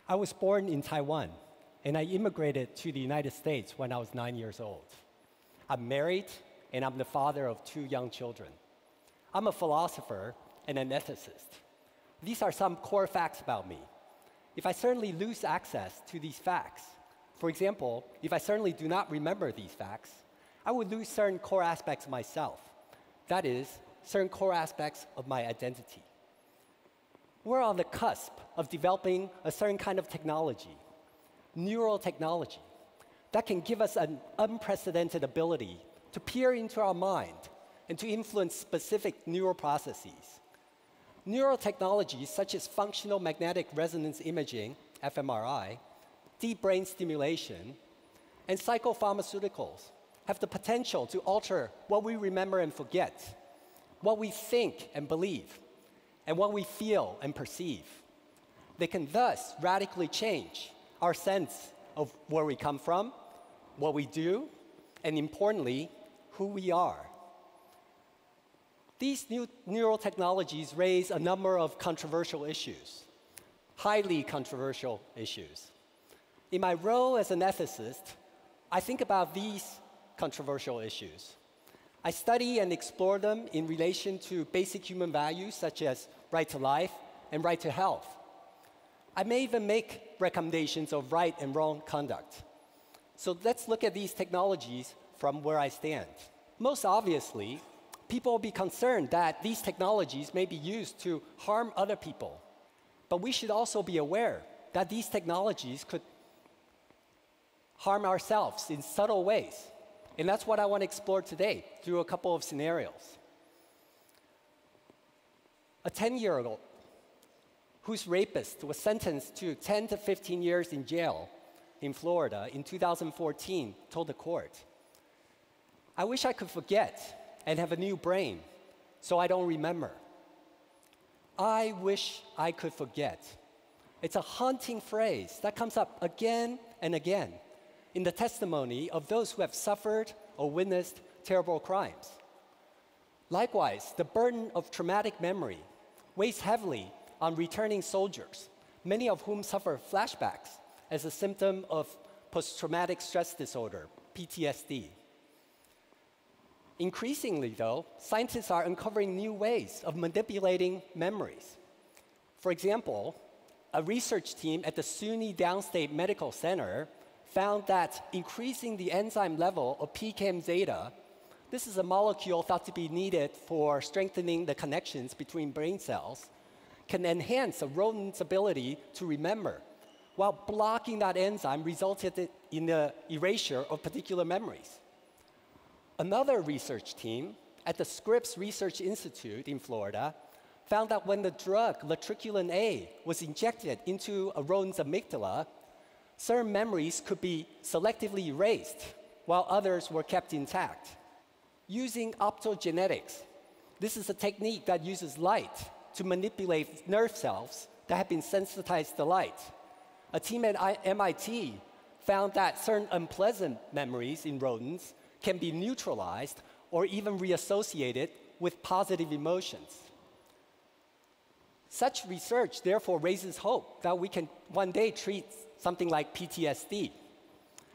I was born in Taiwan, and I immigrated to the United States when I was 9 years old. I'm married, and I'm the father of 2 young children. I'm a philosopher and an ethicist. These are some core facts about me. If I suddenly lose access to these facts, for example, if I suddenly do not remember these facts, I would lose certain core aspects of myself. That is, certain core aspects of my identity. We're on the cusp of developing a certain kind of technology, neurotechnology, that can give us an unprecedented ability to peer into our mind and to influence specific neural processes. Neurotechnologies such as functional magnetic resonance imaging, fMRI, deep brain stimulation, and psychopharmaceuticals have the potential to alter what we remember and forget, what we think and believe, and what we feel and perceive. They can thus radically change our sense of where we come from, what we do, and importantly, who we are. These new neural technologies raise a number of controversial issues, highly controversial issues. In my role as an ethicist, I think about these controversial issues. I study and explore them in relation to basic human values such as right to life and right to health. I may even make recommendations of right and wrong conduct. So let's look at these technologies from where I stand. Most obviously, people will be concerned that these technologies may be used to harm other people. But we should also be aware that these technologies could harm ourselves in subtle ways. And that's what I want to explore today through a couple of scenarios. A 10-year-old whose rapist was sentenced to 10 to 15 years in jail in Florida in 2014 told the court, "I wish I could forget and have a new brain so I don't remember." I wish I could forget. It's a haunting phrase that comes up again and again in the testimony of those who have suffered or witnessed terrible crimes. Likewise, the burden of traumatic memory weighs heavily on returning soldiers, many of whom suffer flashbacks as a symptom of post-traumatic stress disorder, PTSD. Increasingly, though, scientists are uncovering new ways of manipulating memories. For example, a research team at the SUNY Downstate Medical Center found that increasing the enzyme level of PKM-zeta, this is a molecule thought to be needed for strengthening the connections between brain cells, can enhance a rodent's ability to remember, while blocking that enzyme resulted in the erasure of particular memories. Another research team at the Scripps Research Institute in Florida found that when the drug latriculin A was injected into a rodent's amygdala, certain memories could be selectively erased, while others were kept intact. Using optogenetics, this is a technique that uses light to manipulate nerve cells that have been sensitized to light. A team at MIT found that certain unpleasant memories in rodents can be neutralized or even reassociated with positive emotions. Such research, therefore, raises hope that we can one day treat something like PTSD.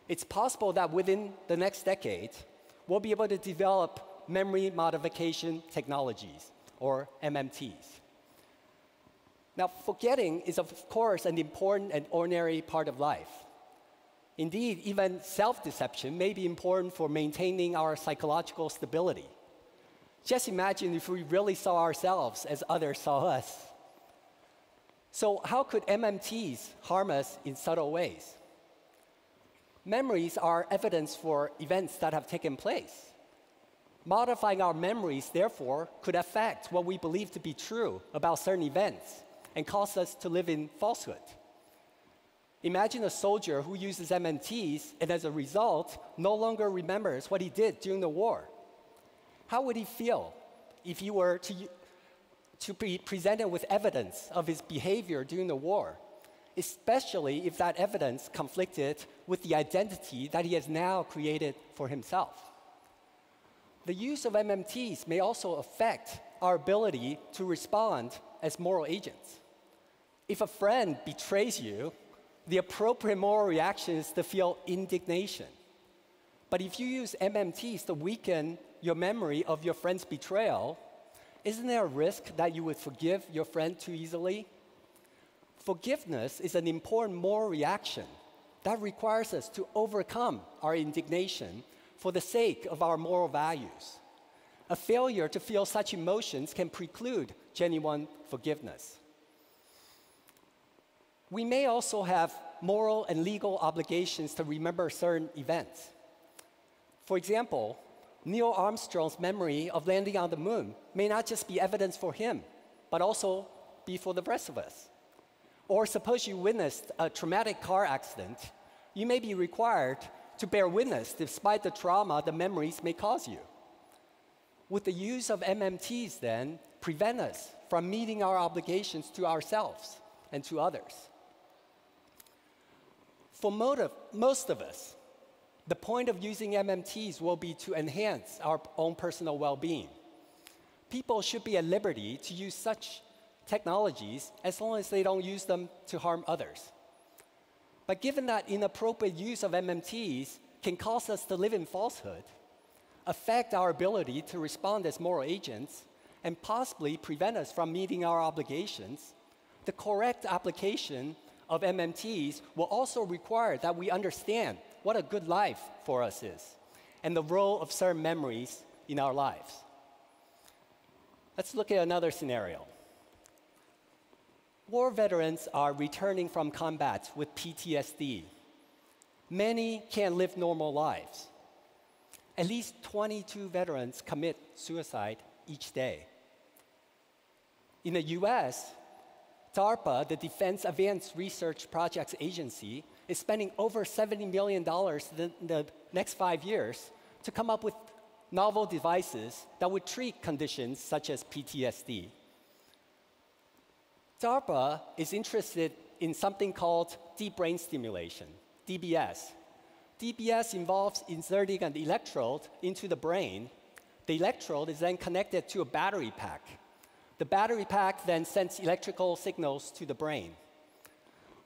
It's possible that within the next decade, we'll be able to develop memory modification technologies, or MMTs. Now, forgetting is, of course, an important and ordinary part of life. Indeed, even self-deception may be important for maintaining our psychological stability. Just imagine if we really saw ourselves as others saw us. So how could MMTs harm us in subtle ways? Memories are evidence for events that have taken place. Modifying our memories, therefore, could affect what we believe to be true about certain events and cause us to live in falsehood. Imagine a soldier who uses MMTs and as a result no longer remembers what he did during the war. How would he feel if he were to be presented with evidence of his behavior during the war, especially if that evidence conflicted with the identity that he has now created for himself? The use of MMTs may also affect our ability to respond as moral agents. If a friend betrays you, The appropriate moral reaction is to feel indignation. But if you use MMTs to weaken your memory of your friend's betrayal, isn't there a risk that you would forgive your friend too easily? Forgiveness is an important moral reaction that requires us to overcome our indignation for the sake of our moral values. A failure to feel such emotions can preclude genuine forgiveness. We may also have moral and legal obligations to remember certain events. For example, Neil Armstrong's memory of landing on the moon may not just be evidence for him, but also be for the rest of us. Or suppose you witnessed a traumatic car accident, you may be required to bear witness despite the trauma the memories may cause you. Would the use of MMTs then prevent us from meeting our obligations to ourselves and to others? For most of us, the point of using MMTs will be to enhance our own personal well-being. People should be at liberty to use such technologies as long as they don't use them to harm others. But given that inappropriate use of MMTs can cause us to live in falsehood, affect our ability to respond as moral agents, and possibly prevent us from meeting our obligations, the correct application of MMTs will also require that we understand what a good life for us is and the role of certain memories in our lives. Let's look at another scenario. War veterans are returning from combat with PTSD. Many can't live normal lives. At least 22 veterans commit suicide each day. In the US, DARPA, the Defense Advanced Research Projects Agency, is spending over $70 million in the next 5 years to come up with novel devices that would treat conditions such as PTSD. DARPA is interested in something called deep brain stimulation, DBS. DBS involves inserting an electrode into the brain. The electrode is then connected to a battery pack. The battery pack then sends electrical signals to the brain.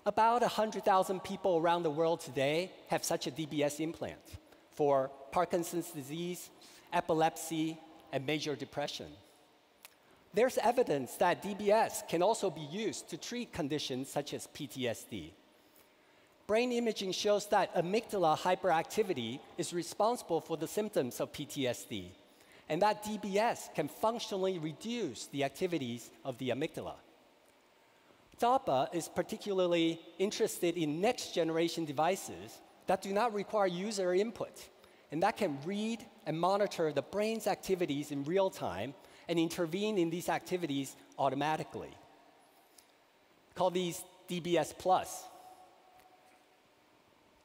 About 100,000 people around the world today have such a DBS implant for Parkinson's disease, epilepsy, and major depression. There's evidence that DBS can also be used to treat conditions such as PTSD. Brain imaging shows that amygdala hyperactivity is responsible for the symptoms of PTSD, and that DBS can functionally reduce the activities of the amygdala. DARPA is particularly interested in next-generation devices that do not require user input, and that can read and monitor the brain's activities in real time and intervene in these activities automatically. Call these DBS+.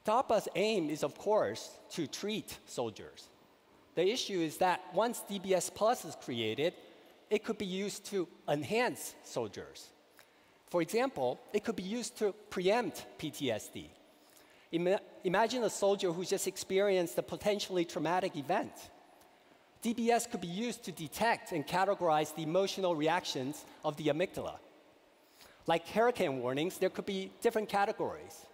DARPA's aim is, of course, to treat soldiers. The issue is that once DBS Plus is created, it could be used to enhance soldiers. For example, it could be used to preempt PTSD. Imagine a soldier who just experienced a potentially traumatic event. DBS could be used to detect and categorize the emotional reactions of the amygdala. Like hurricane warnings, there could be different categories.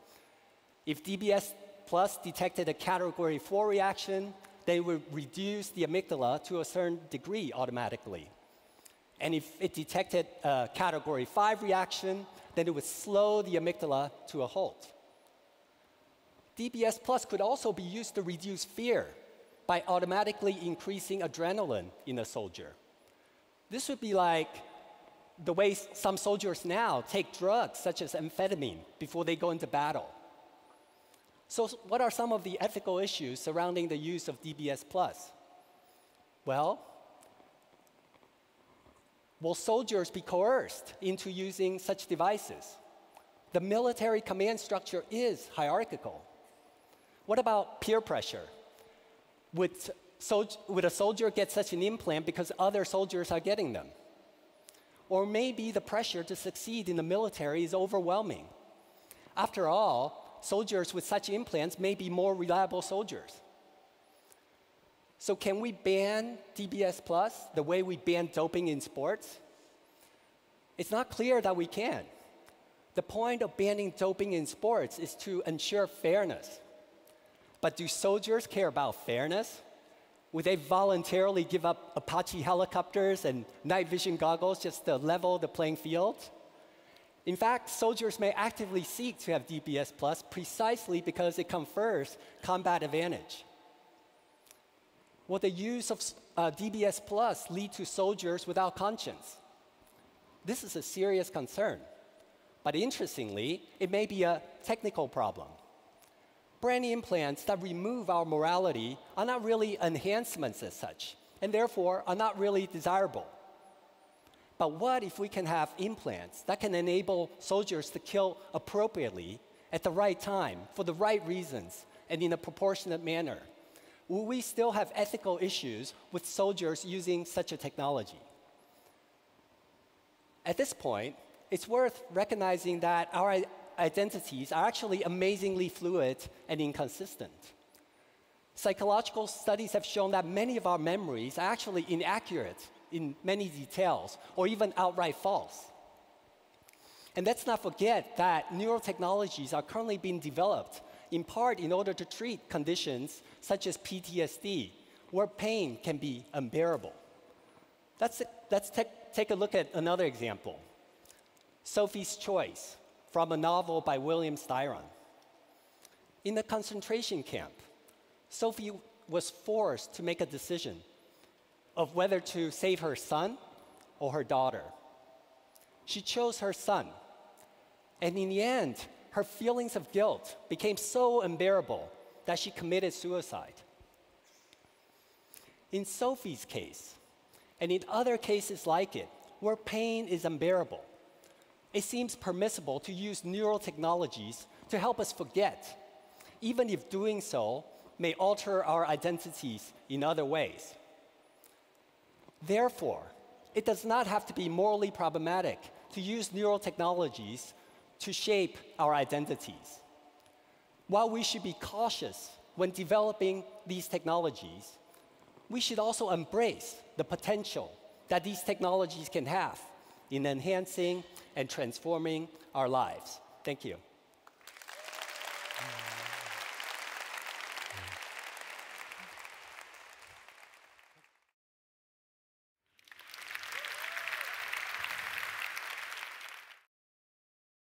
If DBS Plus detected a Category 4 reaction, they would reduce the amygdala to a certain degree automatically. And if it detected a Category 5 reaction, then it would slow the amygdala to a halt. DBS Plus could also be used to reduce fear by automatically increasing adrenaline in a soldier. This would be like the way some soldiers now take drugs, such as amphetamine, before they go into battle. So what are some of the ethical issues surrounding the use of DBS Plus? Well, will soldiers be coerced into using such devices? The military command structure is hierarchical. What about peer pressure? Would a soldier get such an implant because other soldiers are getting them? Or maybe the pressure to succeed in the military is overwhelming. After all, soldiers with such implants may be more reliable soldiers. So can we ban DBS Plus the way we ban doping in sports? It's not clear that we can. The point of banning doping in sports is to ensure fairness. But do soldiers care about fairness? Would they voluntarily give up Apache helicopters and night vision goggles just to level the playing field? In fact, soldiers may actively seek to have DBS Plus precisely because it confers combat advantage. Will the use of DBS Plus lead to soldiers without conscience? This is a serious concern. But interestingly, it may be a technical problem. Brain implants that remove our morality are not really enhancements as such, and therefore are not really desirable. But what if we can have implants that can enable soldiers to kill appropriately at the right time, for the right reasons, and in a proportionate manner? Will we still have ethical issues with soldiers using such a technology? At this point, it's worth recognizing that our identities are actually amazingly fluid and inconsistent. Psychological studies have shown that many of our memories are actually inaccurate in many details, or even outright false. And let's not forget that neurotechnologies are currently being developed in part in order to treat conditions such as PTSD, where pain can be unbearable. Let's take a look at another example. Sophie's Choice, from a novel by William Styron. In a concentration camp, Sophie was forced to make a decision of whether to save her son or her daughter. She chose her son, and in the end, her feelings of guilt became so unbearable that she committed suicide. In Sophie's case, and in other cases like it, where pain is unbearable, it seems permissible to use neurotechnologies to help us forget, even if doing so may alter our identities in other ways. Therefore, it does not have to be morally problematic to use neurotechnologies to shape our identities. While we should be cautious when developing these technologies, we should also embrace the potential that these technologies can have in enhancing and transforming our lives. Thank you.